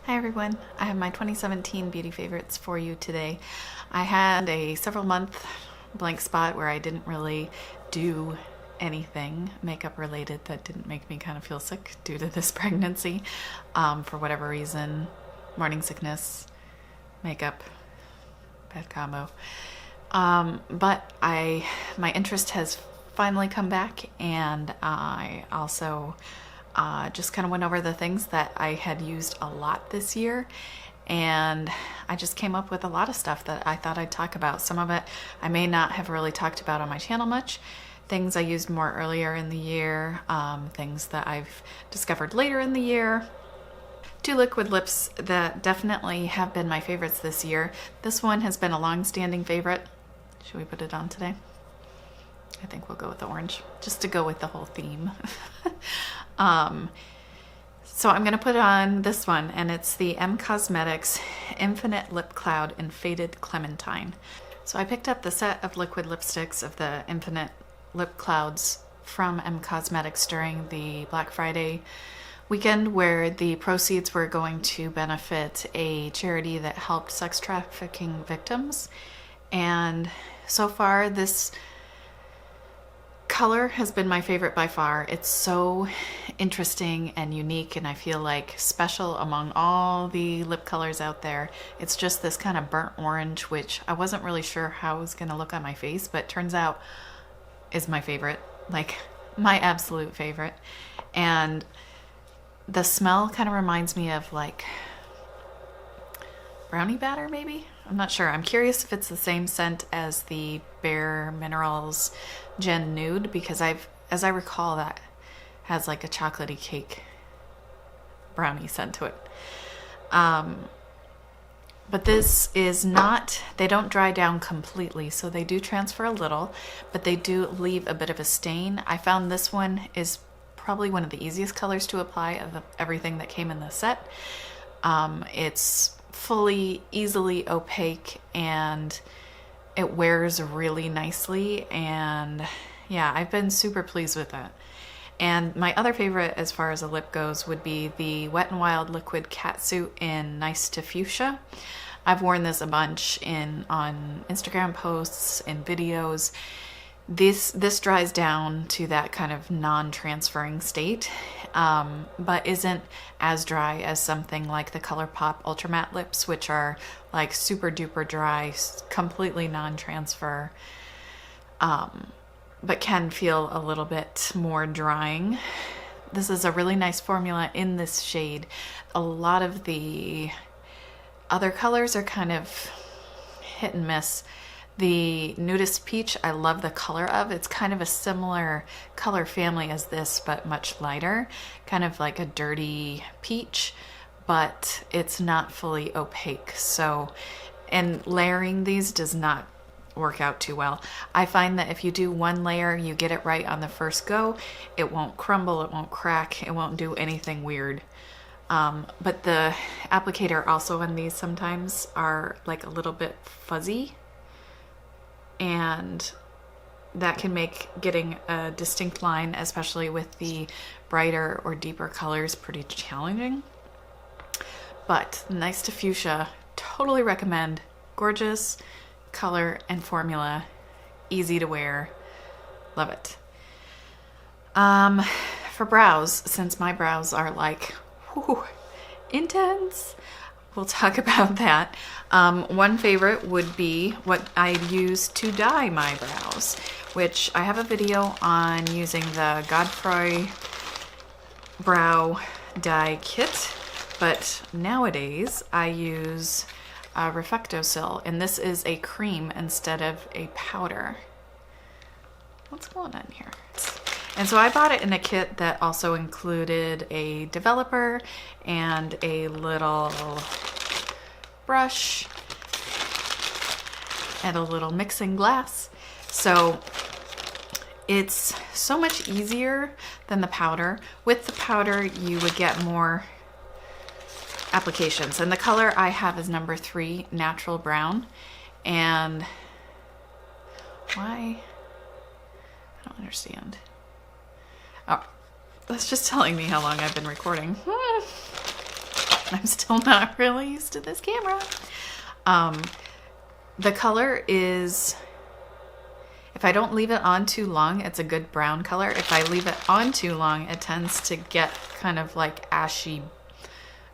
Hi everyone, I have my 2017 beauty favorites for you today. I had a several month blank spot where I didn't really do anything makeup related that didn't make me kind of feel sick due to this pregnancy. For whatever reason, morning sickness, makeup, bad combo. But my interest has finally come back, and I also just kind of went over the things that I had used a lot this year, and I just came up with a lot of stuff that I thought I'd talk about. Some of it I may not have really talked about on my channel much, things I used more earlier in the year, things that I've discovered later in the year. Two liquid lips that definitely have been my favorites this year. This one has been a long-standing favorite. Should we put it on today? I think we'll go with the orange, just to go with the whole theme. So I'm gonna put on this one, and it's the M Cosmetics Infinite Lip Cloud in Faded Clementine. So I picked up the set of liquid lipsticks of the Infinite Lip Clouds from M Cosmetics during the Black Friday weekend, where the proceeds were going to benefit a charity that helped sex trafficking victims. And so far, this color has been my favorite by far. It's so interesting and unique, and I feel like special among all the lip colors out there. It's just this kind of burnt orange, which I wasn't really sure how it was going to look on my face, but turns out is my favorite, like my absolute favorite. And the smell kind of reminds me of like brownie batter, maybe? I'm not sure. I'm curious if it's the same scent as the Bare Minerals Gen Nude, because as I recall, that has like a chocolatey cake brownie scent to it. But this is not, they don't dry down completely, so they do transfer a little, but they do leave a bit of a stain. I found this one is probably one of the easiest colors to apply of everything that came in the set. It's fully, easily opaque, and it wears really nicely, and yeah, I've been super pleased with it. And my other favorite as far as a lip goes would be the Wet n Wild Liquid Catsuit in Nice to Fuchsia. I've worn this a bunch on Instagram posts and videos. This dries down to that kind of non-transferring state, but isn't as dry as something like the Colourpop Ultra Matte lips, which are like super duper dry, completely non-transfer, but can feel a little bit more drying. This is a really nice formula in this shade. A lot of the other colors are kind of hit and miss. The Nudist Peach, I love the color of. It's kind of a similar color family as this, but much lighter. Kind of like a dirty peach, but it's not fully opaque. So, and layering these does not work out too well. I find that if you do one layer, you get it right on the first go, it won't crumble, it won't crack, it won't do anything weird. But the applicator also on these sometimes are like a little bit fuzzy, and that can make getting a distinct line, especially with the brighter or deeper colors, pretty challenging. But Nice to Fuchsia, totally recommend. Gorgeous color and formula, easy to wear, love it. For brows, since my brows are like intense, we'll talk about that. One favorite would be what I use to dye my brows, which I have a video on using the Godfrey brow dye kit, but nowadays I use Reflectosil, and this is a cream instead of a powder. What's going on here? And so I bought it in a kit that also included a developer and a little brush and a little mixing glass. So it's so much easier than the powder. With the powder, you would get more applications, and the color I have is number 3 Natural Brown. And why? I don't understand. Oh, that's just telling me how long I've been recording. I'm still not really used to this camera. The color is, if I don't leave it on too long, it's a good brown color. If I leave it on too long, it tends to get kind of like ashy,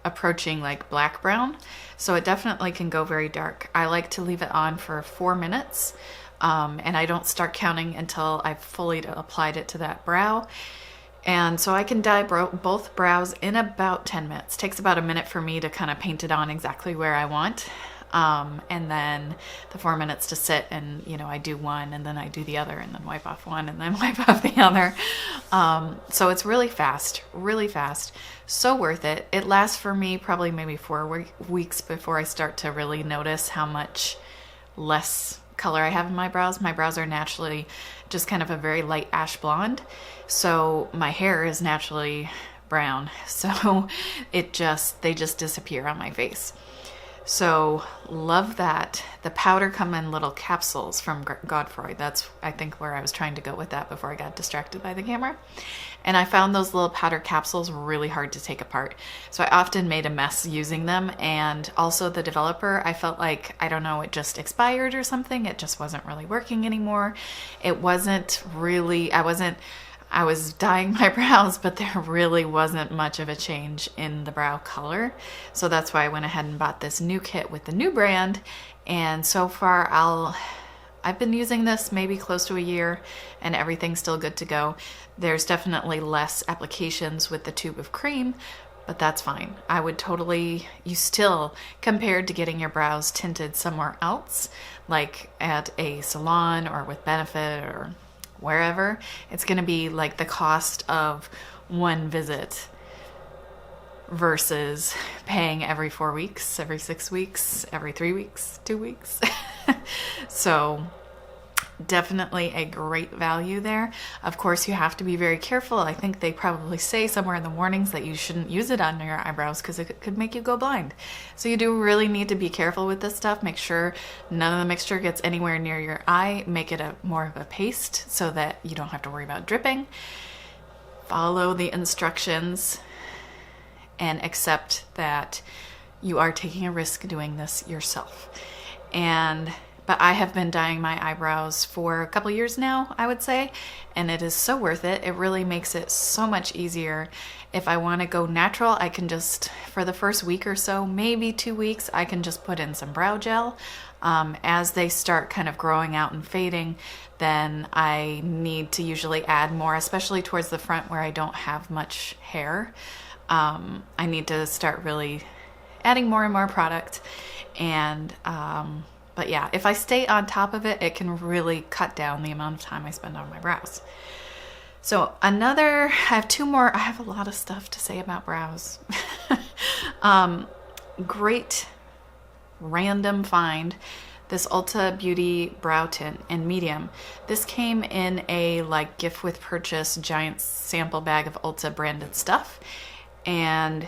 approaching like black brown. So it definitely can go very dark. I like to leave it on for 4 minutes, and I don't start counting until I've fully applied it to that brow. And so I can dye both brows in about 10 minutes. Takes about a minute for me to kind of paint it on exactly where I want. And then the 4 minutes to sit, and you know, I do one and then I do the other and then wipe off one and then wipe off the other. So it's really fast, so worth it. It lasts for me probably maybe 4 weeks before I start to really notice how much less color I have in my brows. My brows are naturally just kind of a very light ash blonde, so my hair is naturally brown, so they just disappear on my face. So love that. The powder come in little capsules from Godefroy. That's, I think, where I was trying to go with that before I got distracted by the camera. And I found those little powder capsules really hard to take apart. So I often made a mess using them. And also the developer, I felt like, I don't know, it just expired or something. It just wasn't really working anymore. It wasn't really, I was dyeing my brows, but there really wasn't much of a change in the brow color. So that's why I went ahead and bought this new kit with the new brand. And so far I've been using this maybe close to a year and everything's still good to go. There's definitely less applications with the tube of cream, but that's fine. I would totally, you still, compared to getting your brows tinted somewhere else, like at a salon or with Benefit or wherever, it's going to be like the cost of one visit versus paying every 4 weeks, every 6 weeks, every 3 weeks, 2 weeks. So definitely a great value there. Of course, you have to be very careful. I think they probably say somewhere in the warnings that you shouldn't use it on your eyebrows because it could make you go blind. So you do really need to be careful with this stuff. Make sure none of the mixture gets anywhere near your eye. Make it more of a paste so that you don't have to worry about dripping. Follow the instructions and accept that you are taking a risk doing this yourself. But I have been dyeing my eyebrows for a couple years now, I would say, and it is so worth it. It really makes it so much easier. If I want to go natural, I can just, for the first week or so, maybe 2 weeks, I can just put in some brow gel. As they start kind of growing out and fading, then I need to usually add more, especially towards the front where I don't have much hair. I need to start really adding more and more product. But yeah, if I stay on top of it, it can really cut down the amount of time I spend on my brows. So I have 2 more. I have a lot of stuff to say about brows. Great random find. This Ulta Beauty Brow Tint in medium. This came in a like gift with purchase giant sample bag of Ulta branded stuff. And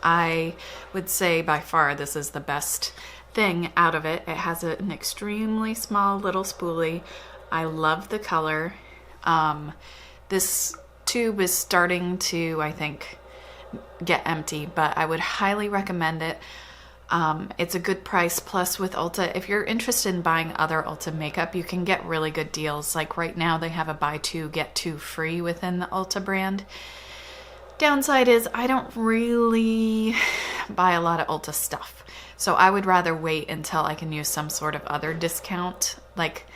I would say by far this is the best thing out of it. It has an extremely small little spoolie. I love the color. This tube is starting to, I think, get empty, but I would highly recommend it. It's a good price. Plus with Ulta, if you're interested in buying other Ulta makeup, you can get really good deals. Like right now they have a buy 2 get 2 free within the Ulta brand. Downside is I don't really buy a lot of Ulta stuff. So I would rather wait until I can use some sort of other discount, like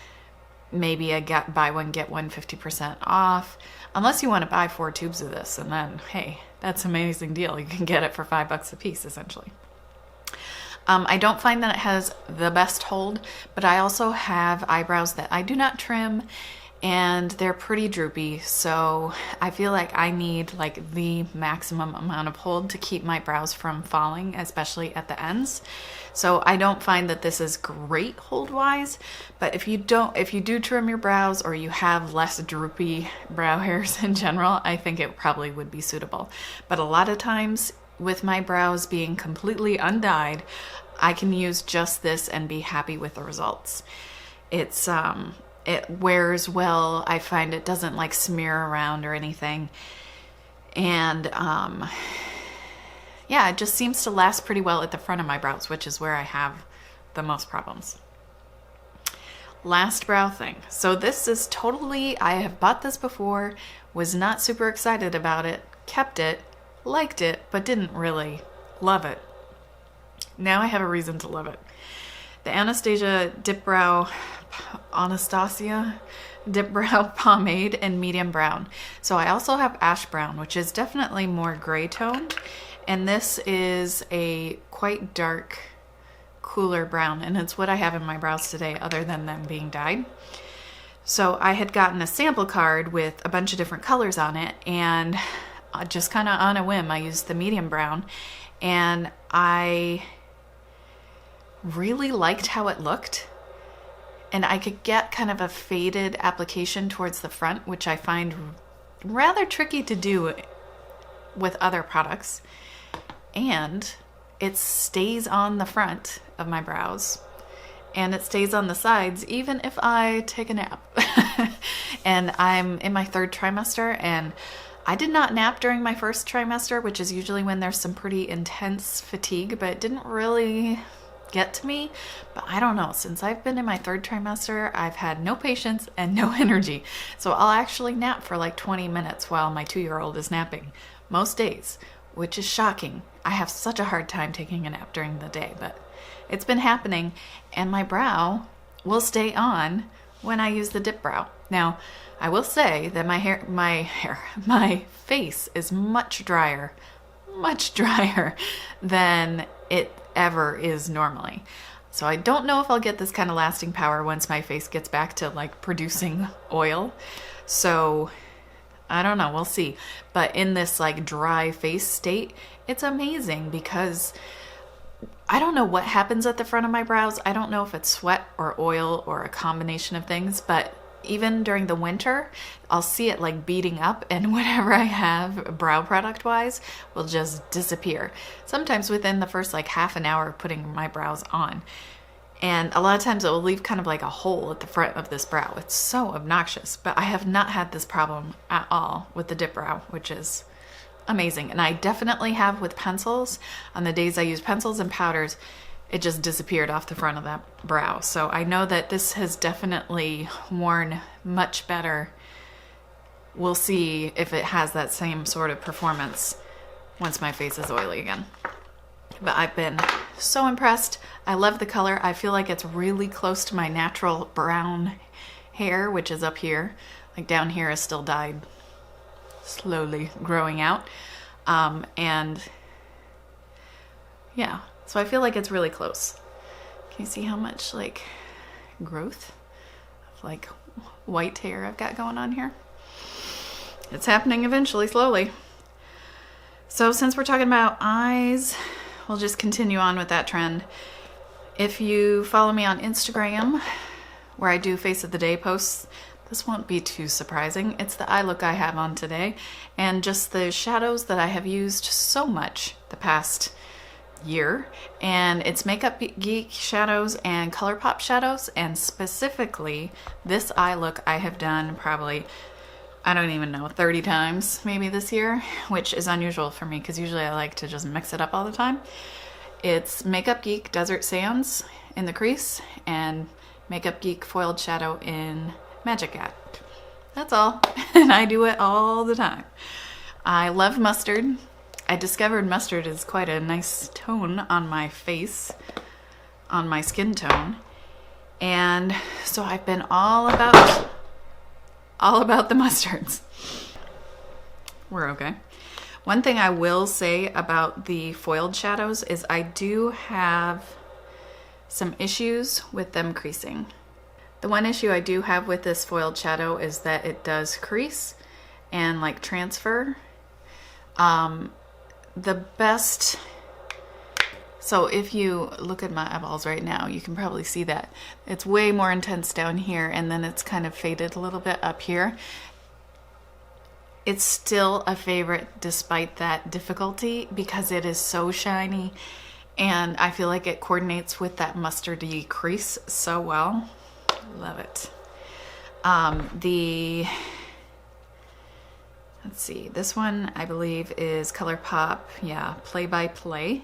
maybe a buy one, get one 50% off. Unless you want to buy 4 tubes of this, and then, hey, that's an amazing deal. You can get it for $5 a piece, essentially. I don't find that it has the best hold, but I also have eyebrows that I do not trim, and they're pretty droopy, so I feel like I need like the maximum amount of hold to keep my brows from falling, especially at the ends. So I don't find that this is great hold wise, but if you do trim your brows or you have less droopy brow hairs in general, I think it probably would be suitable. But a lot of times with my brows being completely undyed, I can use just this and be happy with the results. It wears well. I find it doesn't like smear around or anything. And yeah, it just seems to last pretty well at the front of my brows, which is where I have the most problems. Last brow thing. So this is totally, I have bought this before, was not super excited about it, kept it, liked it, but didn't really love it. Now I have a reason to love it. The Anastasia Dipbrow Pomade in medium brown. So I also have ash brown, which is definitely more gray toned, and this is a quite dark, cooler brown, and it's what I have in my brows today other than them being dyed. So I had gotten a sample card with a bunch of different colors on it, and just kind of on a whim I used the medium brown, and I really liked how it looked, and I could get kind of a faded application towards the front, which I find rather tricky to do with other products, and it stays on the front of my brows and it stays on the sides even if I take a nap. And I'm in my 3rd trimester, and I did not nap during my 1st trimester, which is usually when there's some pretty intense fatigue, but it didn't really get to me. But I don't know, since I've been in my 3rd trimester, I've had no patience and no energy. So I'll actually nap for like 20 minutes while my 2-year-old is napping most days, which is shocking. I have such a hard time taking a nap during the day, but it's been happening, and my brow will stay on when I use the Dipbrow. Now, I will say that my face is much drier than it ever is normally. So I don't know if I'll get this kind of lasting power once my face gets back to like producing oil. So I don't know, we'll see. But in this like dry face state, it's amazing because I don't know what happens at the front of my brows. I don't know if it's sweat or oil or a combination of things, but even during the winter, I'll see it like beating up, and whatever I have brow product wise will just disappear. Sometimes within the first like half an hour of putting my brows on. And a lot of times it will leave kind of like a hole at the front of this brow. It's so obnoxious, but I have not had this problem at all with the Dipbrow, which is amazing. And I definitely have with pencils. On the days I use pencils and powders, it just disappeared off the front of that brow. So I know that this has definitely worn much better. We'll see if it has that same sort of performance once my face is oily again. But I've been so impressed. I love the color. I feel like it's really close to my natural brown hair, which is up here. Like down here is still dyed, slowly growing out. And yeah, so I feel like it's really close. Can you see how much like growth of like white hair I've got going on here? It's happening eventually, slowly. So since we're talking about eyes, we'll just continue on with that trend. If you follow me on Instagram, where I do face of the day posts, this won't be too surprising. It's the eye look I have on today, and just the shadows that I have used so much the past year. And it's Makeup Geek shadows and Colourpop shadows, and specifically this eye look I have done probably, I don't even know, 30 times maybe this year, which is unusual for me because usually I like to just mix it up all the time. It's Makeup Geek Desert Sands in the crease and Makeup Geek Foiled Shadow in Magic Act. That's all. And I do it all the time. I love mustard. I discovered mustard is quite a nice tone on my face, on my skin tone. And so I've been all about the mustards. We're okay. One thing I will say about the foiled shadows is I do have some issues with them creasing. The one issue I do have with this foiled shadow is that it does crease and like transfer. The best, so if you look at my eyeballs right now, you can probably see that it's way more intense down here, and then it's kind of faded a little bit up here. It's still a favorite despite that difficulty because it is so shiny, and I feel like it coordinates with that mustardy crease so well. Love it. Let's see, this one I believe is Colourpop, yeah, Play by Play,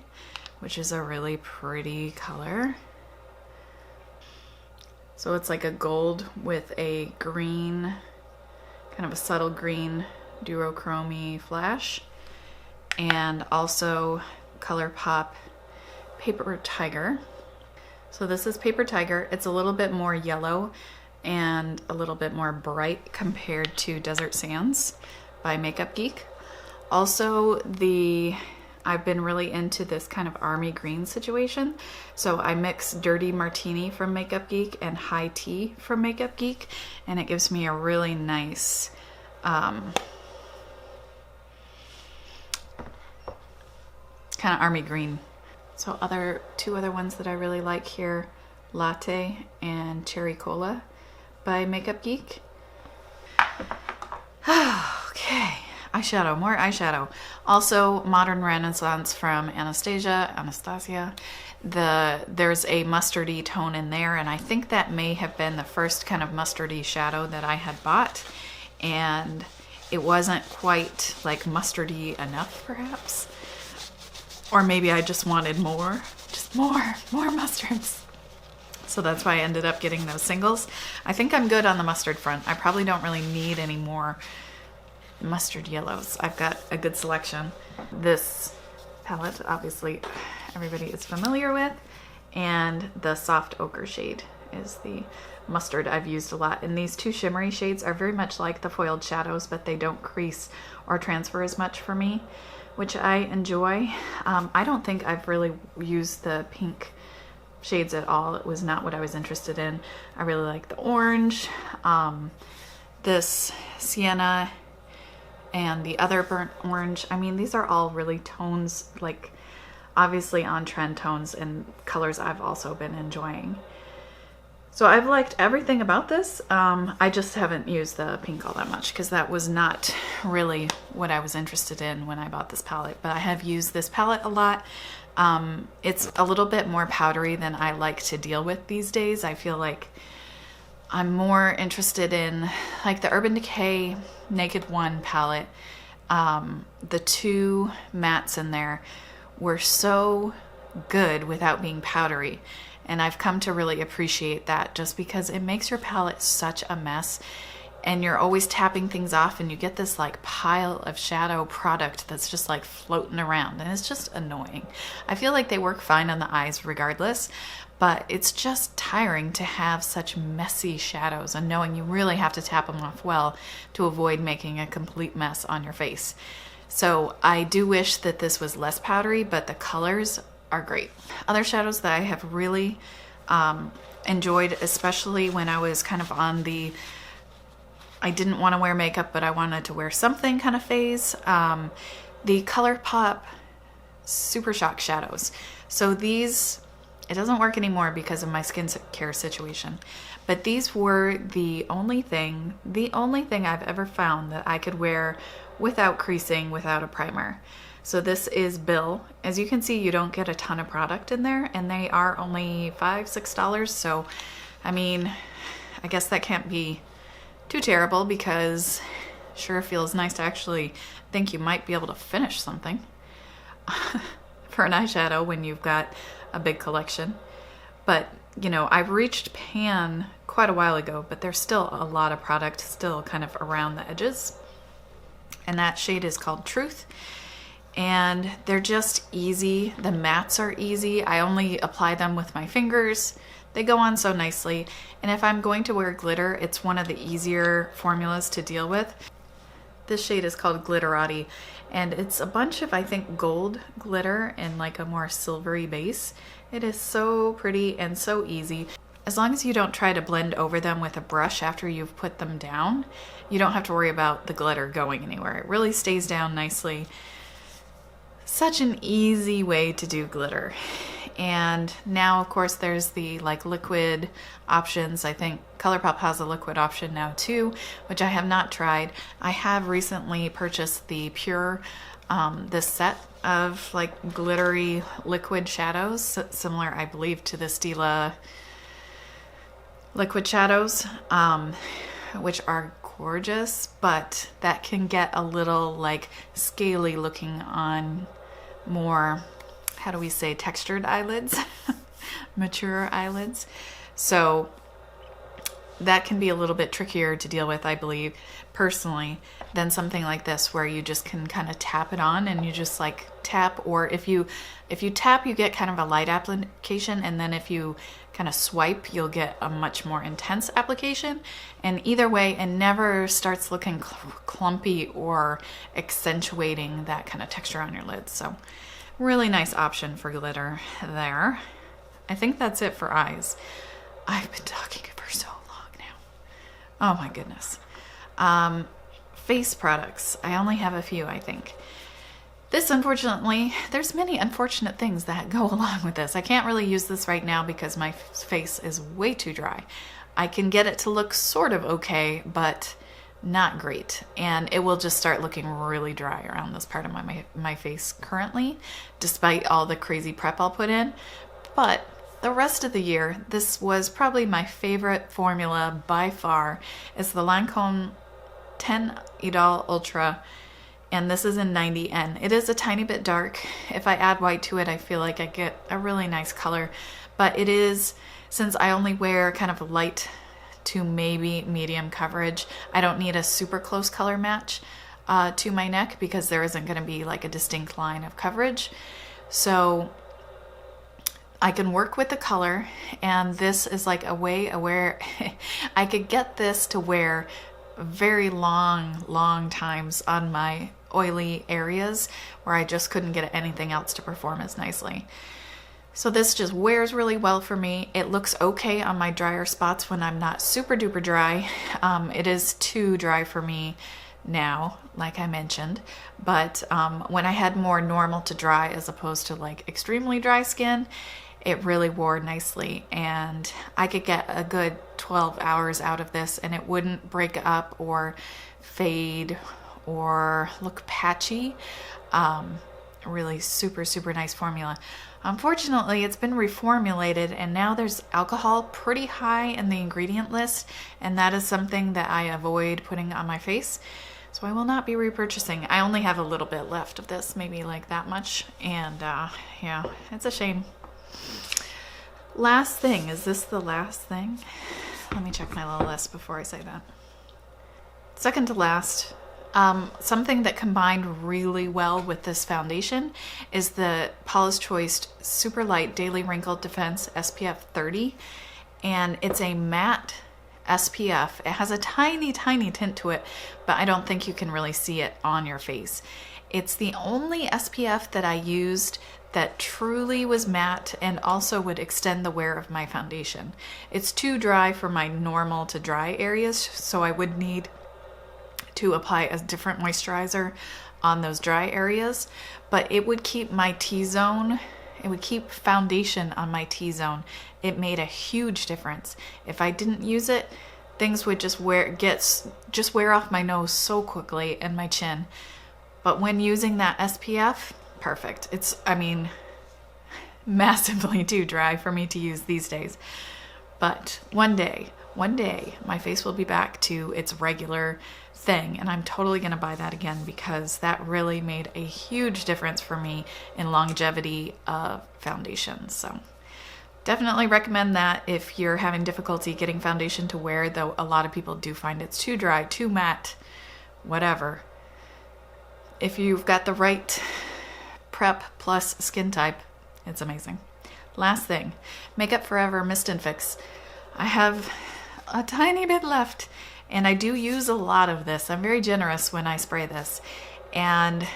which is a really pretty color. So it's like a gold with a green, kind of a subtle green duochrome flash. And also Colourpop Paper Tiger. So this is Paper Tiger. It's a little bit more yellow and a little bit more bright compared to Desert Sands by Makeup Geek. Also, I've been really into this kind of army green situation. So I mix Dirty Martini from Makeup Geek and High Tea from Makeup Geek, and it gives me a really nice kind of army green. So two other ones that I really like here, Latte and Cherry Cola by Makeup Geek. Okay, eyeshadow, more eyeshadow. Also Modern Renaissance from Anastasia. There's a mustardy tone in there, and I think that may have been the first kind of mustardy shadow that I had bought, and it wasn't quite like mustardy enough perhaps. Or maybe I just wanted more mustards. So that's why I ended up getting those singles. I think I'm good on the mustard front. I probably don't really need any more mustard yellows. I've got a good selection. This palette, obviously, everybody is familiar with. And the soft ochre shade is the mustard I've used a lot. And these two shimmery shades are very much like the foiled shadows, but they don't crease or transfer as much for me, which I enjoy. I don't think I've really used the pink shades at all. It was not what I was interested in. I really like the orange, this sienna, and the other burnt orange. I mean, these are all really tones, like obviously on trend tones and colors I've also been enjoying. So I've liked everything about this. I just haven't used the pink all that much because that was not really what I was interested in when I bought this palette, but I have used this palette a lot. It's a little bit more powdery than I like to deal with these days. I feel like I'm more interested in like the Urban Decay Naked One palette. The two mattes in there were so good without being powdery. And I've come to really appreciate that just because it makes your palette such a mess and you're always tapping things off and you get this like pile of shadow product that's just like floating around and it's just annoying. I feel like they work fine on the eyes regardless, but it's just tiring to have such messy shadows and knowing you really have to tap them off well to avoid making a complete mess on your face. So I do wish that this was less powdery, but the colors are great. Other shadows that I have really enjoyed, especially when I was kind of on the I didn't want to wear makeup but I wanted to wear something kind of phase, the Colourpop Supershock Shadows. So these, it doesn't work anymore because of my skincare situation, but these were the only thing I've ever found that I could wear without creasing, without a primer. So this is Bill. As you can see, you don't get a ton of product in there and they are only $5–6. So, I mean, I guess that can't be too terrible because sure feels nice to actually think you might be able to finish something for an eyeshadow when you've got a big collection. But, you know, I've reached pan quite a while ago, but there's still a lot of product still kind of around the edges. And that shade is called Truth. And they're just easy. The mattes are easy. I only apply them with my fingers. They go on so nicely. And if I'm going to wear glitter, it's one of the easier formulas to deal with. This shade is called Glitterati, and it's a bunch of, I think, gold glitter in like a more silvery base. It is so pretty and so easy. As long as you don't try to blend over them with a brush after you've put them down, you don't have to worry about the glitter going anywhere. It really stays down nicely. Such an easy way to do glitter. And now of course there's the like liquid options. I think Colourpop has a liquid option now too, which I have not tried. I have recently purchased the Pure, this set of like glittery liquid shadows, similar I believe to the Stila liquid shadows, which are gorgeous, but that can get a little like scaly looking on more, how do we say, textured eyelids, mature eyelids. So that can be a little bit trickier to deal with, I believe, personally, than something like this where you just can kind of tap it on and you just like tap, or if you tap, you get kind of a light application, and then if you kind of swipe, you'll get a much more intense application. And either way, it never starts looking clumpy or accentuating that kind of texture on your lids. So really nice option for glitter there. I think that's it for eyes. I've been talking for so long now. Oh my goodness. Face products. I only have a few, I think. This, unfortunately, there's many unfortunate things that go along with this. I can't really use this right now because my face is way too dry. I can get it to look sort of okay, but not great. And it will just start looking really dry around this part of my face currently, despite all the crazy prep I'll put in. But the rest of the year, this was probably my favorite formula by far. It's the Lancome 10 Idole Ultra, and this is in 90N. It is a tiny bit dark. If I add white to it, I feel like I get a really nice color, but it is, since I only wear kind of light to maybe medium coverage, I don't need a super close color match to my neck because there isn't going to be like a distinct line of coverage. So I can work with the color, and this is like a way where I could get this to wear very long times on my oily areas where I just couldn't get anything else to perform as nicely. So this just wears really well for me. It looks okay on my drier spots when I'm not super duper dry. It is too dry for me now, like I mentioned, but when I had more normal to dry as opposed to like extremely dry skin, it really wore nicely, and I could get a good 12 hours out of this and it wouldn't break up or fade or look patchy. Really super nice formula. Unfortunately, it's been reformulated and now there's alcohol pretty high in the ingredient list, and that is something that I avoid putting on my face. So I will not be repurchasing. I only have a little bit left of this, maybe like that much, and yeah, it's a shame. Last thing, is this the last thing? Let me check my little list before I say that. Second to last, something that combined really well with this foundation is the Paula's Choice Super Light Daily Wrinkle Defense SPF 30, and it's a matte SPF. It has a tiny tint to it, but I don't think you can really see it on your face. It's the only SPF that I used that truly was matte and also would extend the wear of my foundation. It's too dry for my normal to dry areas, so I would need to apply a different moisturizer on those dry areas, but it would keep my T-zone, it would keep foundation on my T-zone. It made a huge difference. If I didn't use it, things would just wear off my nose so quickly and my chin. But when using that SPF, perfect. It's, I mean, massively too dry for me to use these days. But one day, my face will be back to its regular thing, and I'm totally gonna buy that again because that really made a huge difference for me in longevity of foundation. So definitely recommend that if you're having difficulty getting foundation to wear, though a lot of people do find it's too dry, too matte, whatever. If you've got the right prep plus skin type, it's amazing. Last thing, Makeup Forever Mist and Fix. I have a tiny bit left, and I do use a lot of this. I'm very generous when I spray this, and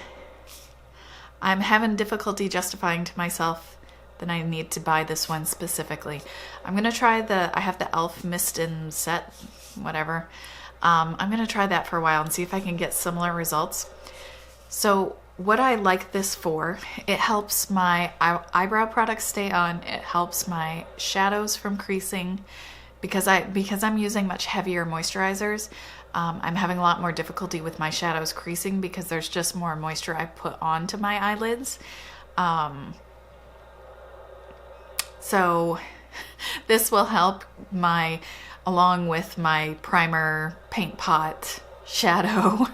I'm having difficulty justifying to myself that I need to buy this one specifically. I'm gonna try I have the e.l.f. Mist and Set, whatever. I'm gonna try that for a while and see if I can get similar results. So what I like this for, it helps my eyebrow products stay on, it helps my shadows from creasing, because I'm using much heavier moisturizers. I'm having a lot more difficulty with my shadows creasing because there's just more moisture I put onto my eyelids. So this will help my along with my primer paint pot shadow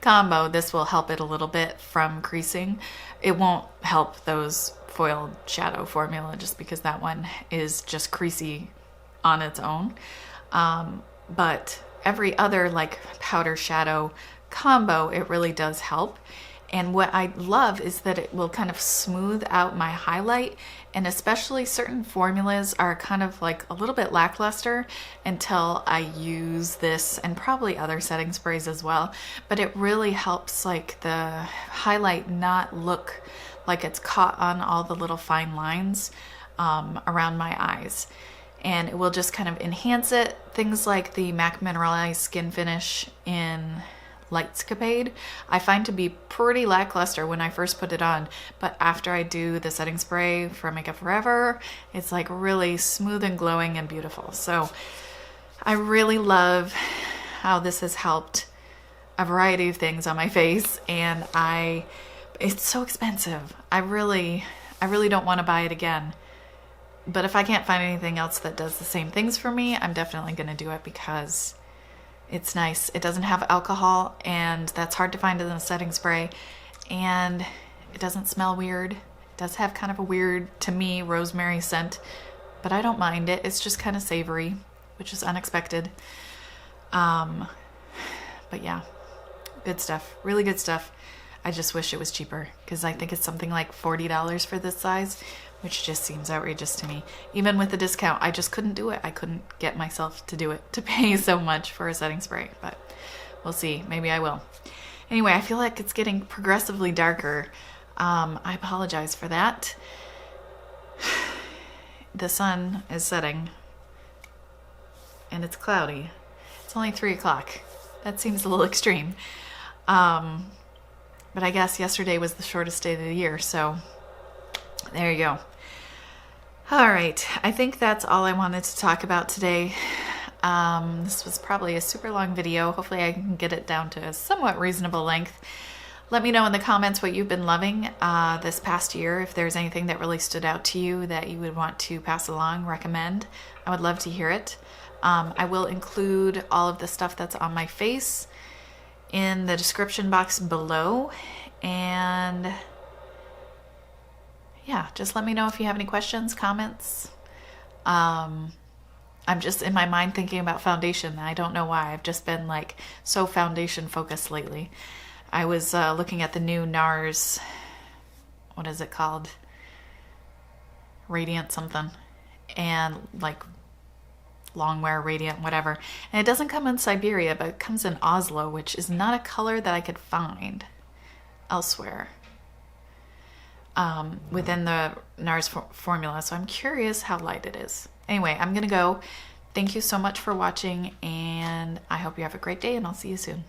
combo, this will help it a little bit from creasing. It won't help those foiled shadow formula just because that one is just creasy on its own. But every other like powder shadow combo, it really does help. And what I love is that it will kind of smooth out my highlight, and especially certain formulas are kind of like a little bit lackluster until I use this, and probably other setting sprays as well. But it really helps like the highlight not look like it's caught on all the little fine lines around my eyes. And it will just kind of enhance it. Things like the MAC Mineralized Skin Finish in Lightscapade, I find to be pretty lackluster when I first put it on, but after I do the setting spray from Makeup Forever, it's like really smooth and glowing and beautiful. So I really love how this has helped a variety of things on my face, and it's so expensive. I really don't want to buy it again. But if I can't find anything else that does the same things for me, I'm definitely going to do it because it's nice. It doesn't have alcohol, and that's hard to find in a setting spray, and it doesn't smell weird. It does have kind of a weird, to me, rosemary scent, but I don't mind it. It's just kind of savory, which is unexpected. But yeah, good stuff. Really good stuff. I just wish it was cheaper, because I think it's something like $40 for this size, which just seems outrageous to me. Even with the discount, I just couldn't do it. I couldn't get myself to do it, to pay so much for a setting spray, but we'll see. Maybe I will. Anyway, I feel like it's getting progressively darker. I apologize for that. The sun is setting, and it's cloudy. It's only 3 o'clock. That seems a little extreme. But I guess yesterday was the shortest day of the year, so there you go. All right, I think that's all I wanted to talk about today. This was probably a super long video. Hopefully I can get it down to a somewhat reasonable length. Let me know in the comments what you've been loving this past year. If there's anything that really stood out to you that you would want to pass along, recommend. I would love to hear it. I will include all of the stuff that's on my face in the description box below, and yeah, just let me know if you have any questions, comments. I'm just in my mind thinking about foundation. I don't know why. I've just been like so foundation focused lately. I was looking at the new NARS, what is it called? Radiant something, and like Longwear Radiant, whatever. And it doesn't come in Siberia, but it comes in Oslo, which is not a color that I could find elsewhere within the NARS formula. So I'm curious how light it is. Anyway, I'm gonna go. Thank you so much for watching, and I hope you have a great day, and I'll see you soon.